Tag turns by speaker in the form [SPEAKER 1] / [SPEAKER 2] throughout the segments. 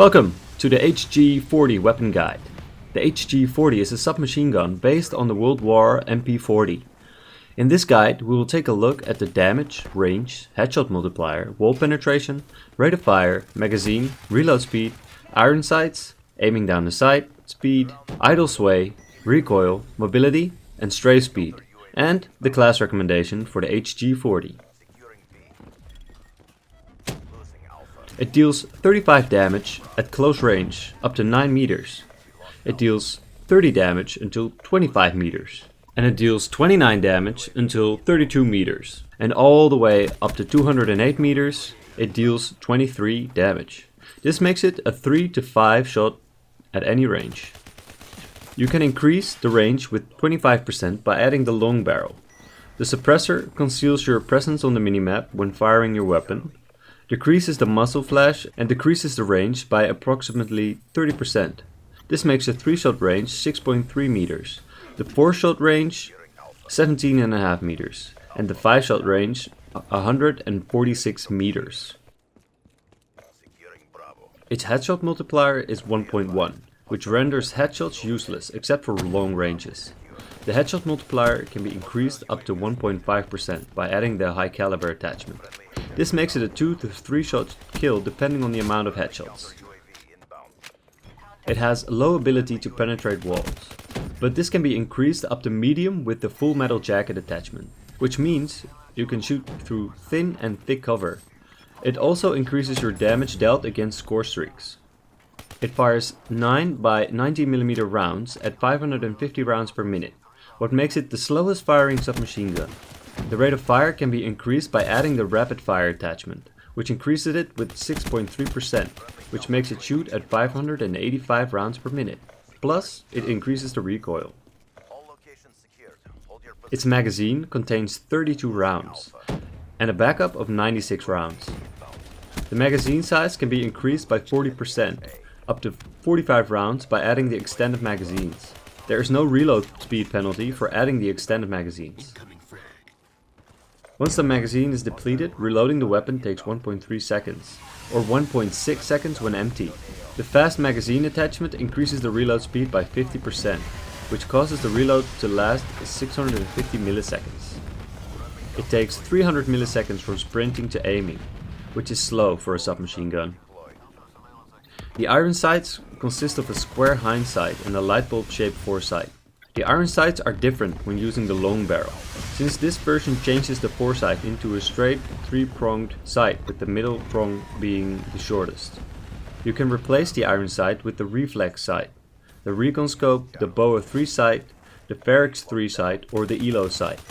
[SPEAKER 1] Welcome to the HG-40 weapon guide. The HG-40 is a submachine gun based on the World War MP-40. In this guide we will take a look at the damage, range, headshot multiplier, wall penetration, rate of fire, magazine, reload speed, iron sights, aiming down the sight, speed, idle sway, recoil, mobility and strafe speed, and the class recommendation for the HG-40. It deals 35 damage at close range up to 9 meters. It deals 30 damage until 25 meters. And it deals 29 damage until 32 meters. And all the way up to 208 meters, it deals 23 damage. This makes it a 3 to 5 shot at any range. You can increase the range with 25% by adding the long barrel. The suppressor conceals your presence on the minimap when firing your weapon, decreases the muzzle flash and decreases the range by approximately 30%. This makes the 3-shot range 6.3 meters, the 4-shot range 17.5 meters, and the 5-shot range 146 meters. Its headshot multiplier is 1.1, which renders headshots useless except for long ranges. The headshot multiplier can be increased up to 1.5% by adding the high caliber attachment. This makes it a 2 to 3 shot kill depending on the amount of headshots. It has low ability to penetrate walls, but this can be increased up to medium with the full metal jacket attachment, which means you can shoot through thin and thick cover. It also increases your damage dealt against score streaks. It fires 9 by 90mm rounds at 550 rounds per minute, what makes it the slowest firing submachine gun. The rate of fire can be increased by adding the rapid fire attachment, which increases it with 6.3%, which makes it shoot at 585 rounds per minute. Plus, it increases the recoil. Its magazine contains 32 rounds and a backup of 96 rounds. The magazine size can be increased by 40%, up to 45 rounds by adding the extended magazines. There is no reload speed penalty for adding the extended magazines. Once the magazine is depleted, reloading the weapon takes 1.3 seconds, or 1.6 seconds when empty. The fast magazine attachment increases the reload speed by 50%, which causes the reload to last 650 milliseconds. It takes 300 milliseconds from sprinting to aiming, which is slow for a submachine gun. The iron sights consist of a square hind sight and a light bulb shaped foresight. The iron sights are different when using the long barrel, since this version changes the foresight into a straight 3-pronged sight with the middle prong being the shortest. You can replace the iron sight with the reflex sight, the recon scope, the BOA 3 sight, the Ferrex 3 sight or the ELO sight.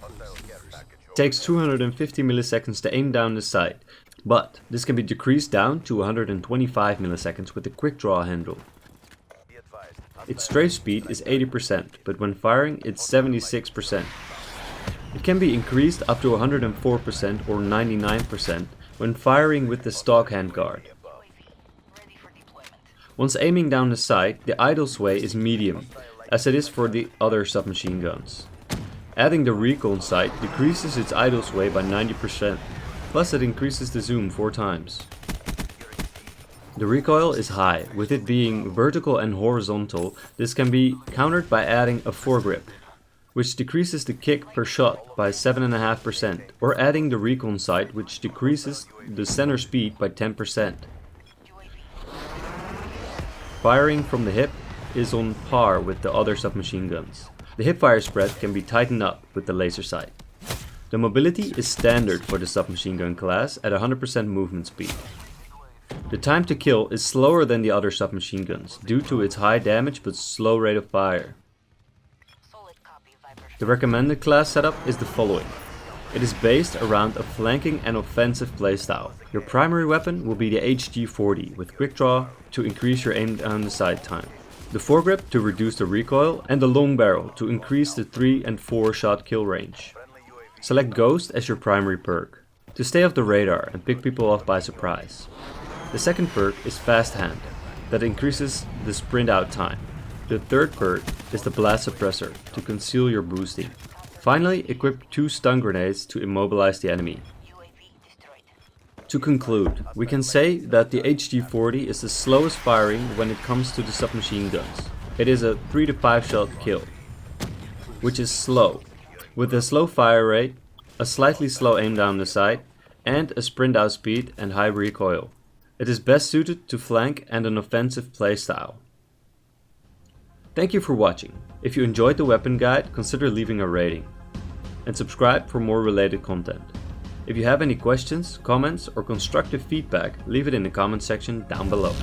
[SPEAKER 1] It takes 250 milliseconds to aim down the sight, but this can be decreased down to 125 milliseconds with the quick draw handle. Its strafe speed is 80%, but when firing it's 76%. It can be increased up to 104% or 99% when firing with the stock handguard. Once aiming down the sight, the idle sway is medium, as it is for the other submachine guns. Adding the recon sight decreases its idle sway by 90%, plus it increases the zoom 4 times. The recoil is high, with it being vertical and horizontal. This can be countered by adding a foregrip, which decreases the kick per shot by 7.5%, or adding the recon sight, which decreases the center speed by 10%. Firing from the hip is on par with the other submachine guns. The hipfire spread can be tightened up with the laser sight. The mobility is standard for the submachine gun class at 100% movement speed. The time to kill is slower than the other submachine guns due to its high damage but slow rate of fire. The recommended class setup is the following. It is based around a flanking and offensive playstyle. Your primary weapon will be the HG-40 with quick draw to increase your aim down the sight time, the foregrip to reduce the recoil, and the long barrel to increase the 3 and 4 shot kill range. Select Ghost as your primary perk, to stay off the radar and pick people off by surprise. The second perk is Fast Hand, that increases the sprint out time. The third perk is the Blast Suppressor, to conceal your boosting. Finally, equip 2 stun grenades to immobilize the enemy. To conclude, we can say that the HG-40 is the slowest firing when it comes to the submachine guns. It is a 3 to 5 shot kill, which is slow, with a slow fire rate, a slightly slow aim down the sight, and a sprint out speed and high recoil. It is best suited to flank and an offensive playstyle. Thank you for watching. If you enjoyed the weapon guide, consider leaving a rating. And subscribe for more related content. If you have any questions, comments, or constructive feedback, leave it in the comment section down below.